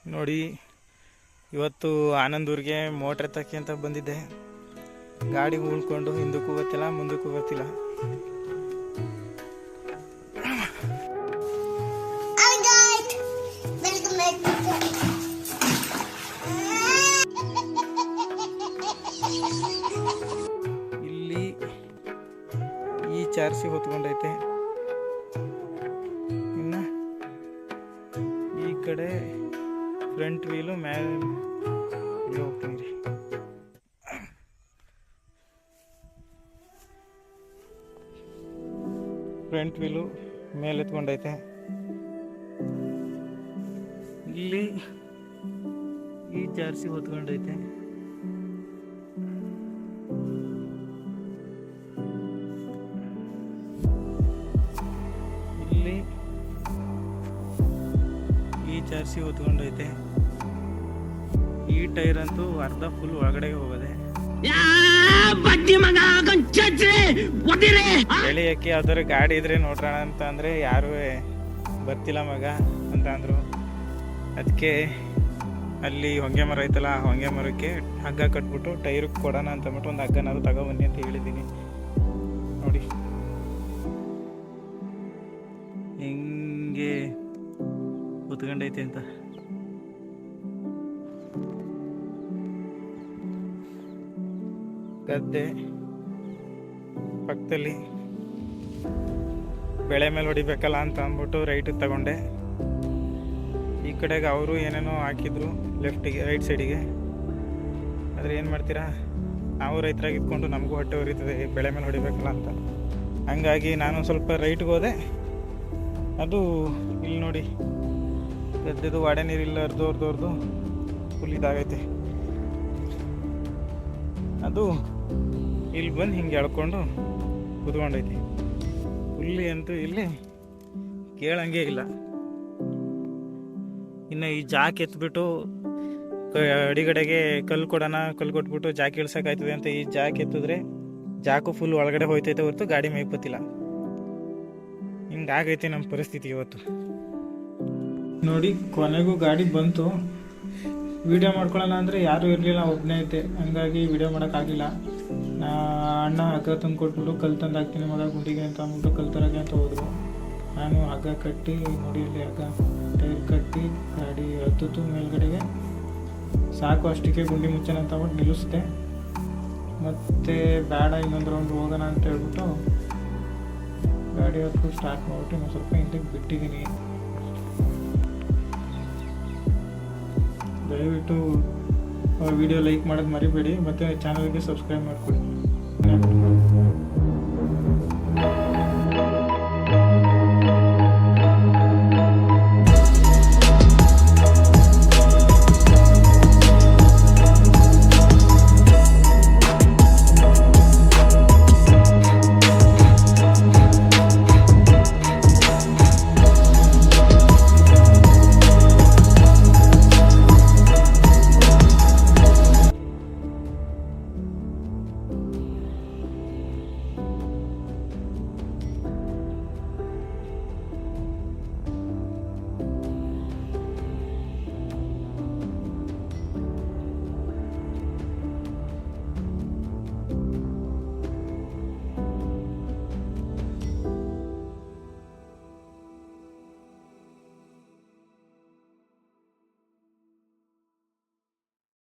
ನೋಡಿ, ಇವತ್ತು ಆನಂದೂರಿಗೆ ಮೋಟ್ರ್ ಎತ್ತಕ್ಕೆ ಅಂತ ಬಂದಿದ್ದೆ. ಗಾಡಿ ಉಳ್ಕೊಂಡು ಹಿಂದಕ್ಕೂ ಗೊತ್ತಿಲ್ಲ ಮುಂದಕ್ಕೂ ಗೊತ್ತಿಲ್ಲ. ಇಲ್ಲಿ ಈ ಚಾರ್ಸಿ ಹೊತ್ಕೊಂಡೈತೆ. ಇನ್ನ ಈ ಕಡೆ ಫ್ರಂಟ್ ವೀಲು ಮೇಲೆ ಹೋಗ್ತೀನಿ ರೀ. ಫ್ರಂಟ್ ವೀಲು ಮೇಲೆ ಎತ್ಕೊಂಡೈತೆ. ಇಲ್ಲಿ ಈ ಜಾರ್ಸಿ ಹೊತ್ಕೊಂಡೈತೆ. ಇಲ್ಲಿ ಈ ಜಾರ್ಸಿ ಹೊತ್ಕೊಂಡೈತೆ. ಈ ಟೈರ್ ಅಂತೂ ಅರ್ಧ ಫುಲ್ ಒಳಗಡೆ ಹೋಗದೆ. ಎಳೆಯಕ್ಕೆ ಯಾವ್ದಾರು ಗಾಡಿ ಇದ್ರೆ ನೋಡ್ರೋಣ ಅಂತ ಅಂದ್ರೆ ಯಾರು ಬರ್ತಿಲ್ಲ ಮಗ ಅಂತ ಅಂದ್ರು. ಅದಕ್ಕೆ ಅಲ್ಲಿ ಹೊಂಗೆ ಮರ ಐತಲ್ಲ, ಆ ಹೊಂಗೆ ಮರಕ್ಕೆ ಹಗ್ಗ ಕಟ್ಬಿಟ್ಟು ಟೈರ್ ಕೊಡೋಣ ಅಂತ ಅಂದ್ಬಿಟ್ಟು ಒಂದು ಹಗ್ಗನಾದ್ರು ತಗೊಬನ್ನಿ ಅಂತ ಹೇಳಿದ್ದೀನಿ. ನೋಡಿ ಹಿಂಗೆ ಕೂತ್ಕೊಂಡೈತೆ ಅಂತ. ಗದ್ದೆ ಪಕ್ಕದಲ್ಲಿ ಬೆಳೆ ಮೇಲೆ ಹೊಡಿಬೇಕಲ್ಲ ಅಂತ ಅಂದ್ಬಿಟ್ಟು ರೈಟಿಗೆ ತಗೊಂಡೆ. ಈ ಕಡೆಗೆ ಅವರು ಏನೇನೋ ಹಾಕಿದ್ರು ಲೆಫ್ಟಿಗೆ ರೈಟ್ ಸೈಡಿಗೆ. ಆದರೆ ಏನು ಮಾಡ್ತೀರಾ, ನಾವು ರೈತರಾಗಿ ಇದ್ಕೊಂಡು ನಮಗೂ ಹೊಟ್ಟೆ ಉರಿತದೆ ಬೆಳೆ ಮೇಲೆ ಹೊಡಿಬೇಕಲ್ಲ ಅಂತ. ಹಂಗಾಗಿ ನಾನು ಸ್ವಲ್ಪ ರೈಟ್ಗೆ ಹೋದೆ. ಅದು ಇಲ್ಲಿ ನೋಡಿ ಗದ್ದೆದು ವಾಡೆ ನೀರಿಲ್ಲ ಅರ್ಧೋರ್ದು ಫುಲ್ ಇದಾಗೈತೆ. ಅದು ಇಲ್ಲಿ ಬಂದು ಹಿಂಗೆ ಎಳ್ಕೊಂಡು ಕುತ್ಕೊಂಡೈತಿ. ಹುಲ್ಲಿ ಅಂತೂ ಇಲ್ಲಿ ಕೇಳಂಗೆ ಇಲ್ಲ. ಇನ್ನು ಈ ಜಾಕ್ ಎತ್ಬಿಟ್ಟು ಅಡಿಗಡೆಗೆ ಕಲ್ಲು ಕೊಟ್ಬಿಟ್ಟು ಜಾಕ್ ಇಳ್ಸೋಕ್ಕಾಯ್ತದೆ ಅಂತ ಈ ಜಾಕ್ ಎತ್ತಿದ್ರೆ ಜಾಕು ಫುಲ್ ಒಳಗಡೆ ಹೋಯ್ತೈತೆ ಹೊರತು ಗಾಡಿ ಮೇಯ್ಪತ್ತಿಲ್ಲ. ಹಿಂಗಾಗೈತೆ ನಮ್ಮ ಪರಿಸ್ಥಿತಿ ಇವತ್ತು. ನೋಡಿ ಕೊನೆಗೂ ಗಾಡಿ ಬಂತು. ವಿಡಿಯೋ ಮಾಡ್ಕೊಳ್ಳೋಣ ಅಂದರೆ ಯಾರೂ ಇರಲಿಲ್ಲ, ಒಬ್ಬನೇ ಐತೆ. ಹಂಗಾಗಿ ವಿಡಿಯೋ ಮಾಡೋಕ್ಕಾಗಿಲ್ಲ. ಅಣ್ಣ ಹಗ್ಗ ತಂದು ಕೊಟ್ಬಿಟ್ಟು ಕಲ್ಲು ತಂದು ಹಾಕ್ತೀನಿ ಮಗ ಗುಂಡಿಗೆ ಅಂತ ಅಂದ್ಬಿಟ್ಟು ಕಲ್ಲು ತರೋಕ್ಕೆ ಅಂತ ಹೋದ್ರು. ನಾನು ಹಗ್ಗ ಕಟ್ಟಿ ನೋಡಿ ಇಲ್ಲಿ ಹಗ್ಗ ಟೈರ್ ಕಟ್ಟಿ ಗಾಡಿ ಹತ್ತಿತ್ತು ಮೇಲ್ಗಡೆಗೆ. ಸಾಕು ಅಷ್ಟಕ್ಕೆ ಗುಂಡಿ ಮುಚ್ಚೋಣ ಅಂತ ಅಂದ್ಬಿಟ್ಟು ನಿಲ್ಲಿಸಿದೆ. ಮತ್ತು ಬೇಡ ಇನ್ನೊಂದು ರೌಂಡ್ ಹೋಗೋಣ ಅಂತ ಹೇಳ್ಬಿಟ್ಟು ಗಾಡಿ ಹತ್ತು ಸ್ಟಾರ್ಟ್ ಮಾಡಿಬಿಟ್ಟು ಇನ್ನೊಂದು ಸ್ವಲ್ಪ ಹಿಂದಕ್ಕೆ ಬಿಟ್ಟಿದ್ದೀನಿ. ದಯವಿಟ್ಟು ವಿಡಿಯೋ ಲೈಕ್ ಮಾಡೋದು ಮರಿಬೇಡಿ, ಮತ್ತು ಚಾನಲ್ಗೆ ಸಬ್ಸ್ಕ್ರೈಬ್ ಮಾಡಿಕೊಡಿ.